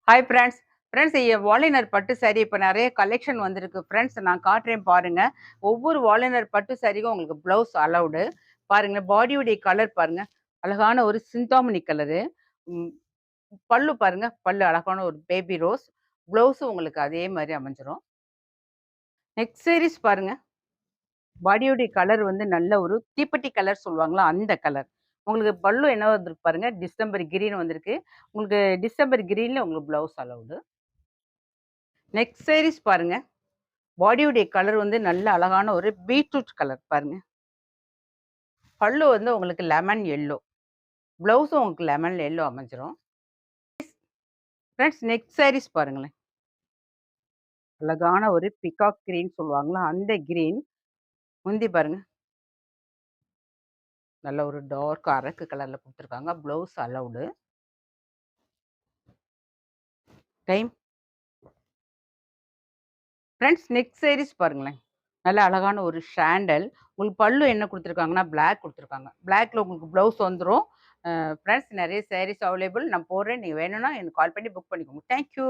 Hi friends. Friends வாலினர் பட்டு sorry இப்போ நெறைய கலெக்ஷன் வந்திருக்கு ஃப்ரெண்ட்ஸ். நான் காட்டுறேன் பாருங்க. ஒவ்வொரு வாலினர் பட்டு சாரிக்கும் உங்களுக்கு ப்ளவுஸ் அலவுடு. பாருங்க பாடியுடைய கலர் பாருங்க. அழகான ஒரு சிந்தாமணி கலரு. ம் பல்லு பாருங்க. பல்லு அழகான ஒரு பேபி ரோஸ். ப்ளவுஸும் உங்களுக்கு அதே மாரி அமைஞ்சிரும். நெக்ஸ்ட் சாரீஸ் பாருங்க. பாடியுடைய கலர் வந்து நல்ல ஒரு தீப்பெட்டி கலர் சொல்லுவாங்கல்ல, அந்த கலர். உங்களுக்கு பல்லு என்ன வந்திருக்கு பாருங்க. டிசம்பர் கிரீன் வந்திருக்கு. உங்களுக்கு டிசம்பர் கிரீன்ல உங்களுக்கு ப்ளவுஸ் அலவுடு. நெக்ஸ்ட் சாரீஸ் பாருங்க. பாடியுடைய கலர் வந்து நல்ல அழகான ஒரு பீட்ரூட் கலர் பாருங்க. பல்லு வந்து உங்களுக்கு லெமன் எல்லோ. ப்ளவுஸும் உங்களுக்கு லெமன் எல்லோ அமைஞ்சிரும். ஃப்ரெண்ட்ஸ் நெக்ஸ்ட் சாரீஸ் பாருங்களேன். அழகான ஒரு பிகாக் கிரீன் சொல்லுவாங்கல்ல, அந்த கிரீன். முந்தி பாருங்க. நல்ல ஒரு டார்க் அரக்கு கலர்ல குடுத்துருக்காங்க. Blouse allowed. Time. Friends next saris பாருங்களேன். நல்ல அழகான ஒரு சாண்டல். உங்களுக்கு பல்லு என்ன குடுத்துருக்காங்கன்னா, பிளாக் குடுத்துருக்காங்க. பிளாக்ல உங்களுக்கு ப்ளவுஸ் வந்துரும். ஃப்ரெண்ட்ஸ் நெறைய சாரீஸ் அவைலபிள். நான் போடுறேன். நீங்க வேணும்னா எனக்கு கால் பண்ணி புக் பண்ணிக்கோங்க. Thank you.